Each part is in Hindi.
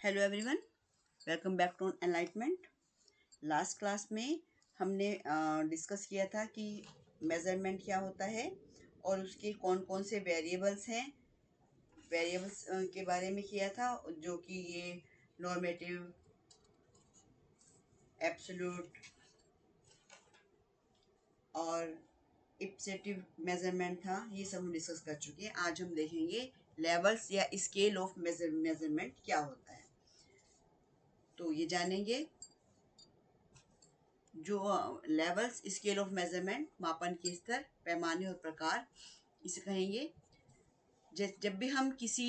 Hello everyone, welcome back to enlightenment. Last class में हमने डिस्कस किया था कि मेज़रमेंट क्या होता है और उसके कौन कौन से वेरिएबल्स हैं। वेरिएबल्स के बारे में किया था, जो कि ये नॉर्मेटिव, एब्सोल्यूट और इप्सेटिव मेज़रमेंट था। ये सब हम डिस्कस कर चुके हैं। आज हम देखेंगे लेवल्स या स्केल ऑफ मेज़रमेंट क्या होता है, तो ये जानेंगे। जो लेवल्स, स्केल ऑफ मेजरमेंट, मापन के स्तर, पैमाने और प्रकार, इसे कहेंगे। जब भी हम किसी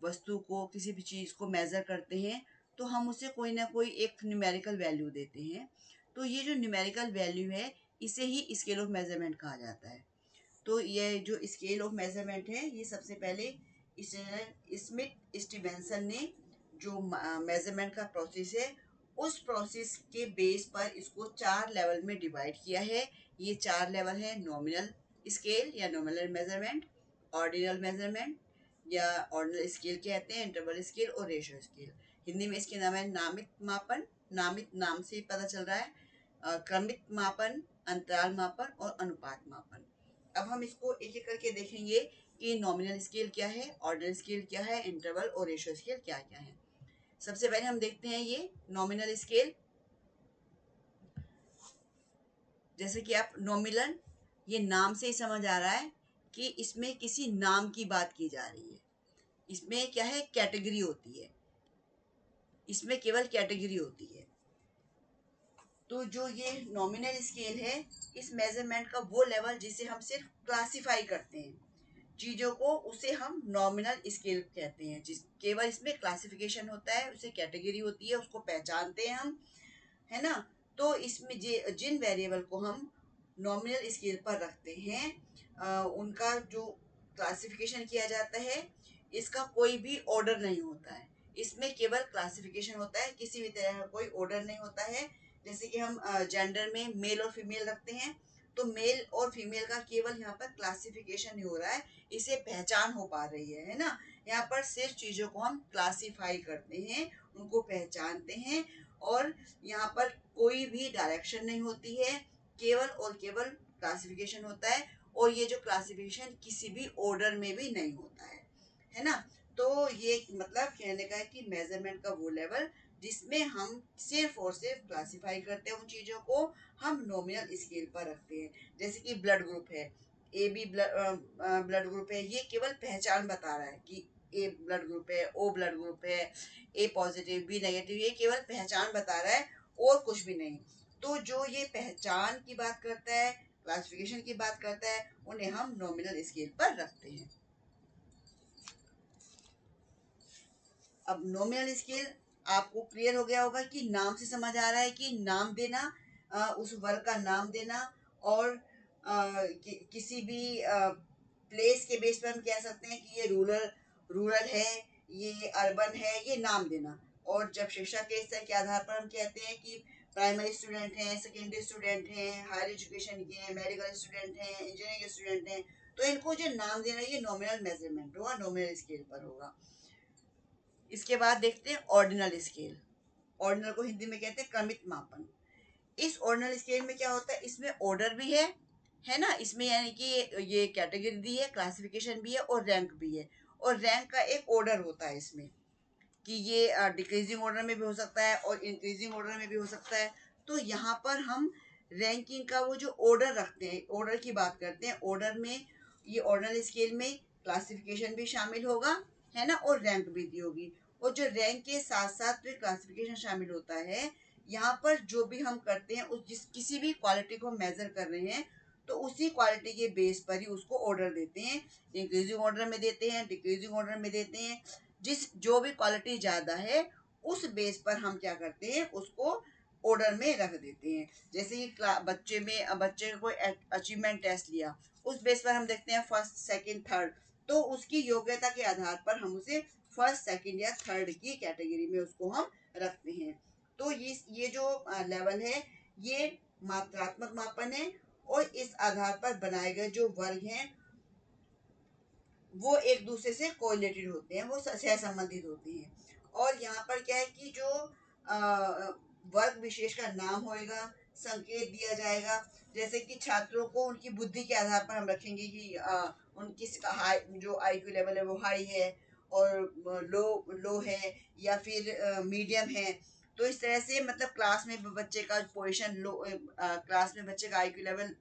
वस्तु को, किसी भी चीज़ को मेज़र करते हैं तो हम उसे कोई ना कोई एक न्यूमेरिकल वैल्यू देते हैं। तो ये जो न्यूमेरिकल वैल्यू है, इसे ही स्केल ऑफ मेजरमेंट कहा जाता है। तो ये जो स्केल ऑफ मेजरमेंट है, ये सबसे पहले स्मिथ स्टीवेंसन ने जो मेजरमेंट का प्रोसेस है, उस प्रोसेस के बेस पर इसको 4 लेवल में डिवाइड किया है। ये 4 लेवल है: नॉमिनल स्केल या नॉमिनल मेजरमेंट, ऑर्डिनल मेजरमेंट या ऑर्डिनल स्केल कहते हैं, इंटरवल स्केल और रेशियो स्केल। हिंदी में इसके नाम है नामित मापन। नामित नाम से पता चल रहा है। क्रमित मापन, अंतराल मापन और अनुपात मापन। अब हम इसको एक एक करके देखेंगे कि नॉमिनल स्केल क्या है, ऑर्डिनल स्केल क्या है, इंटरवल और रेशियो स्केल क्या क्या है। सबसे पहले हम देखते हैं ये नॉमिनल स्केल। जैसे कि आप नॉमिनल, ये नाम से ही समझ आ रहा है कि इसमें किसी नाम की बात की जा रही है। इसमें क्या है, कैटेगरी होती है, इसमें केवल कैटेगरी होती है। तो जो ये नॉमिनल स्केल है, इस मेजरमेंट का वो लेवल जिसे हम सिर्फ क्लासिफाई करते हैं चीज़ों को, उसे हम नॉमिनल स्केल कहते हैं। जिस केवल इसमें क्लासिफिकेशन होता है, उसे कैटेगरी होती है, उसको पहचानते हैं हम, है ना। तो इसमें जिन वेरिएबल को हम नॉमिनल स्केल पर रखते हैं, उनका जो क्लासिफिकेशन किया जाता है, इसका कोई भी ऑर्डर नहीं होता है। इसमें केवल क्लासिफिकेशन होता है, किसी भी तरह का कोई ऑर्डर नहीं होता है। जैसे कि हम जेंडर में मेल और फीमेल रखते हैं, तो मेल और फीमेल का केवल यहाँ पर क्लासिफिकेशन नहीं हो रहा है, इसे पहचान हो पा रही है ना। यहाँ पर सिर्फ चीज़ों को हम क्लासिफाई करते हैं, उनको पहचानते हैं, और यहाँ पर कोई भी डायरेक्शन नहीं होती है, केवल और केवल क्लासिफिकेशन होता है। और ये जो क्लासिफिकेशन किसी भी ऑर्डर में भी नहीं होता है ना। तो ये मतलब कहने का है कि मेजरमेंट का वो लेवल जिसमें हम सिर्फ और सिर्फ क्लासिफाई करते हैं उन चीज़ों को, हम नॉमिनल स्केल पर रखते हैं। जैसे कि ब्लड ग्रुप है, ए बी ब्लड ग्रुप है, ये केवल पहचान बता रहा है कि ए ब्लड ग्रुप है, ओ ब्लड ग्रुप है, ए पॉजिटिव, बी नेगेटिव, ये केवल पहचान बता रहा है और कुछ भी नहीं। तो जो ये पहचान की बात करता है, क्लासिफिकेशन की बात करता है, उन्हें हम नॉमिनल स्केल पर रखते हैं। अब नॉमिनल स्केल आपको क्लियर हो गया होगा कि नाम से समझ आ रहा है कि नाम देना, उस वर्ग का नाम देना, और किसी भी प्लेस के बेस पर हम कह सकते हैं कि ये रूरल है, ये अर्बन है, ये नाम देना। और जब शिक्षा के स्तर के आधार पर हम कहते हैं कि प्राइमरी स्टूडेंट हैं, सेकेंडरी स्टूडेंट हैं, हायर एजुकेशन के हैं, मेडिकल स्टूडेंट हैं, इंजीनियरिंग स्टूडेंट हैं, तो इनको जो नाम देना, ये नॉमिनल मेजरमेंट होगा, नॉमिनल स्केल पर होगा। इसके बाद देखते हैं ऑर्डिनल स्केल। ऑर्डिनल को हिंदी में कहते हैं क्रमित मापन। इस ऑर्डिनल स्केल में क्या होता है, इसमें ऑर्डर भी है ना। इसमें यानी कि ये कैटेगरी दी है, क्लासिफिकेशन भी है और रैंक भी है। और रैंक का एक ऑर्डर होता है इसमें, कि ये डिक्रीजिंग ऑर्डर में भी हो सकता है और इंक्रीजिंग ऑर्डर में भी हो सकता है। तो यहाँ पर हम रैंकिंग का वो जो ऑर्डर रखते हैं, ऑर्डर की बात करते हैं। ऑर्डर में, ये ऑर्डिनल स्केल में क्लासिफिकेशन भी शामिल होगा, है ना, और रैंक भी दी होगी। और जो रैंक के साथ साथ में क्लासिफिकेशन शामिल होता है, यहाँ पर जो भी हम करते हैं, उस किसी भी क्वालिटी को मेजर कर रहे हैं, तो उसी क्वालिटी के बेस पर ही उसको ऑर्डर देते हैं। इंक्रीजिंग ऑर्डर में देते हैं, डिक्रीजिंग ऑर्डर में देते हैं। जो भी क्वालिटी ज़्यादा है, उस बेस पर हम क्या करते हैं, उसको ऑर्डर में रख देते हैं। जैसे कि बच्चे को कोई अचीवमेंट टेस्ट लिया, उस बेस पर हम देखते हैं फर्स्ट, सेकंड, थर्ड। तो उसकी योग्यता के आधार पर हम उसे फर्स्ट, सेकंड या थर्ड की कैटेगरी में उसको हम रखते हैं। तो ये जो लेवल है, ये मात्रात्मक मापन है, और इस आधार पर बनाए गए जो वर्ग हैं, वो एक दूसरे से कोरिलेटेड होते हैं, वो सह संबंधित होते हैं। और यहाँ पर क्या है कि जो वर्ग विशेष का नाम होएगा, संकेत दिया जाएगा, जैसे कि छात्रों को उनकी बुद्धि के आधार पर हम रखेंगे कि उनकी हाई, जो IQ लेवल है वो हाई है, और लो लो है, या फिर मीडियम है। तो इस तरह से मतलब क्लास में बच्चे का पोजीशन लो, क्लास में बच्चे का IQ लेवल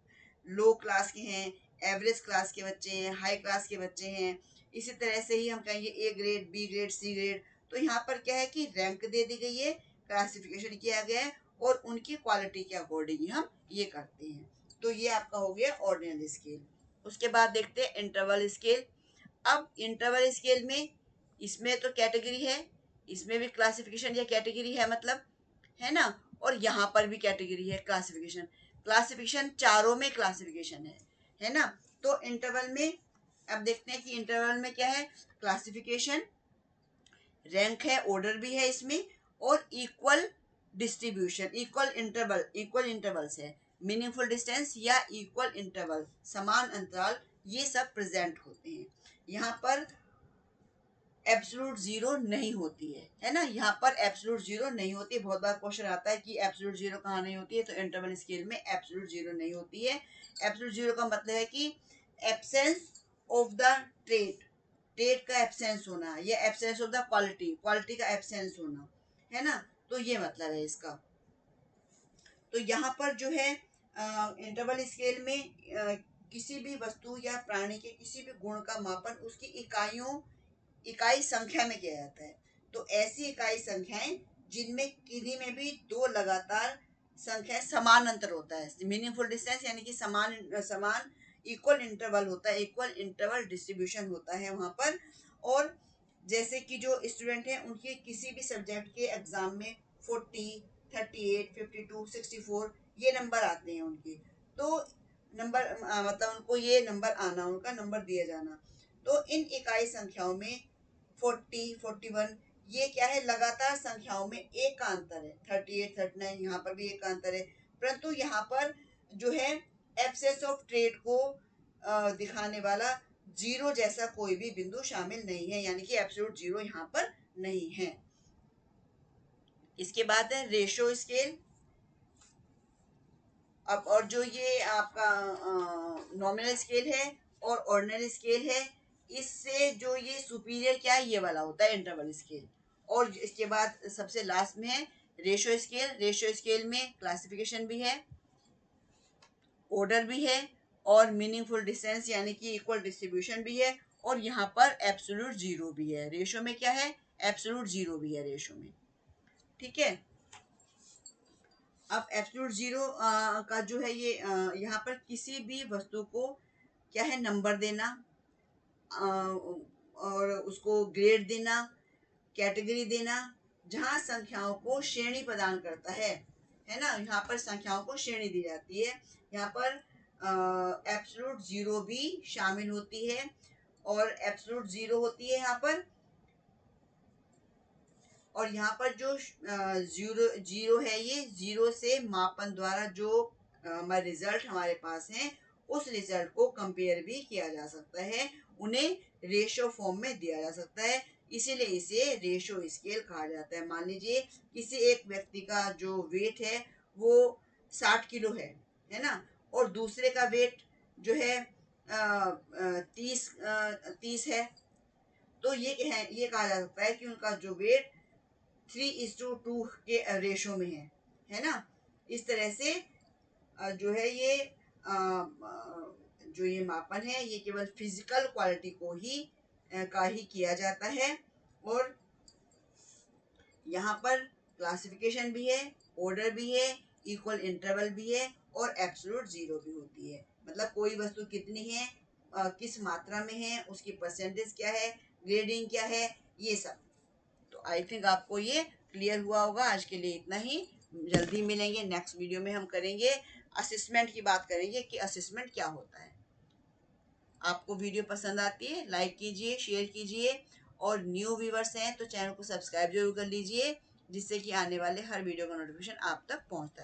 लो क्लास के हैं, एवरेज क्लास के बच्चे हैं, हाई क्लास के बच्चे हैं। इसी तरह से ही हम कहेंगे A grade, B grade, C grade. तो यहाँ पर क्या है कि रैंक दे दी गई है, क्लासिफिकेशन किया गया है, और उनकी क्वालिटी के अकॉर्डिंग हम ये करते हैं। तो ये आपका हो गया ऑर्डिनल स्केल। उसके बाद देखते हैं इंटरवल स्केल। अब इंटरवल स्केल में, इसमें तो कैटेगरी है, इसमें भी क्लासिफिकेशन या कैटेगरी है मतलब, है ना, और यहाँ पर भी कैटेगरी है, क्लासिफिकेशन। क्लासिफिकेशन चारों में क्लासिफिकेशन है ना। तो इंटरवल में अब देखते हैं कि इंटरवल में क्या है, क्लासिफिकेशन, रैंक है, ऑर्डर भी है इसमें, और इक्वल डिस्ट्रीब्यूशन, इक्वल इंटरवल्स है, मीनिंगफुल डिस्टेंस या इक्वल इंटरवल, समान अंतराल, ये सब प्रेजेंट होते हैं। यहाँ पर एब्सोल्यूट जीरो नहीं होती है ना, यहाँ पर एब्सोल्यूट जीरो नहीं होती है। बहुत बार क्वेश्चन आता है कि एब्सोल्यूट जीरो कहाँ नहीं होती है, तो इंटरवल स्केल में एब्सोल्यूट जीरो नहीं होती है। एब्सोल्यूट जीरो का मतलब है कि absence of the trait, trait का एब्सेंस होना, या absence of the quality, quality का एब्सेंस होना, है ना। तो ये मतलब है इसका। तो यहाँ पर जो है इंटरवल स्केल में किसी भी वस्तु या प्राणी के किसी भी गुण का मापन उसकी इकाई संख्या में किया जाता है। तो ऐसी इकाई संख्याएं जिनमें किन्हीं में भी दो लगातार संख्या समान अंतर होता है, मीनिंगफुल डिस्टेंस, यानी कि समान समान इक्वल इंटरवल होता है, इक्वल इंटरवल डिस्ट्रीब्यूशन होता है वहां पर। और जैसे कि जो स्टूडेंट हैं उनके किसी भी सब्जेक्ट के एग्जाम में 40, 38, 52, 64 ये नंबर आते हैं उनके। तो नंबर मतलब उनको ये नंबर आना, उनका नंबर दिया जाना। तो इन इकाई संख्याओं में 40, 41 ये क्या है, लगातार संख्याओं में एक का अंतर है। 38, 39 यहाँ पर भी एक का अंतर है। परंतु यहाँ पर जो है एब्सेंस ऑफ ट्रेड को दिखाने वाला जीरो जैसा कोई भी बिंदु शामिल नहीं है, यानी कि एब्सोल्यूट जीरो यहाँ पर नहीं है। इसके बाद है रेशो स्केल। अब और जो ये आपका नॉमिनल स्केल है और ऑर्डिनल स्केल है, इससे जो ये सुपीरियर क्या है, ये वाला होता है इंटरवल स्केल। और इसके बाद सबसे लास्ट में है रेशो स्केल। रेशो स्केल में क्लासिफिकेशन भी है, ऑर्डर भी है, और मीनिंगफुल डिस्टेंस यानी कि इक्वल डिस्ट्रीब्यूशन भी है, और यहाँ पर एब्सोल्यूट जीरो भी है। रेशो में क्या है, एब्सोल्यूट जीरो भी है रेशो में। ठीक है। अब एब्सोल्यूट जीरो का जो है ये यहाँ पर किसी भी वस्तु को क्या है, नंबर देना, और उसको ग्रेड देना, कैटेगरी देना, जहाँ संख्याओं को श्रेणी प्रदान करता है ना। यहाँ पर संख्याओं को श्रेणी दी जाती है। यहाँ पर एब्सोल्यूट जीरो भी शामिल होती है, और एब्सोल्यूट जीरो होती है यहाँ पर। और यहाँ पर जो जीरो जीरो है, ये जीरो से मापन द्वारा जो हमारे रिजल्ट हमारे पास हैं, उस रिजल्ट को कंपेयर भी किया जा सकता है, उन्हें रेशो फॉर्म में दिया जा सकता है, इसीलिए इसे रेशो स्केल कहा जाता है। मान लीजिए किसी एक व्यक्ति का जो वेट है वो 60 किलो है ना, और दूसरे का वेट जो है 30 है। तो ये कहा जा सकता है कि उनका जो वेट 3:2 के रेशो में है ना। इस तरह से जो है ये जो ये मापन है ये केवल फिजिकल क्वालिटी को ही का ही किया जाता है। और यहाँ पर क्लासिफिकेशन भी है, ऑर्डर भी है, इक्वल इंटरवल भी है, और एब्सोल्यूट जीरो भी होती है। मतलब कोई वस्तु कितनी है, किस मात्रा में है, उसकी परसेंटेज क्या है, ग्रेडिंग क्या है, ये सब। तो आई थिंक आपको ये क्लियर हुआ होगा। आज के लिए इतना ही। जल्दी मिलेंगे, नेक्स्ट वीडियो में हम करेंगे असेसमेंट की बात करेंगे कि असेसमेंट क्या होता है। आपको वीडियो पसंद आती है, लाइक कीजिए, शेयर कीजिए, और न्यू व्यूवर्स हैं तो चैनल को सब्सक्राइब जरूर कर लीजिए, जिससे कि आने वाले हर वीडियो का नोटिफिकेशन आप तक पहुंचता रहे।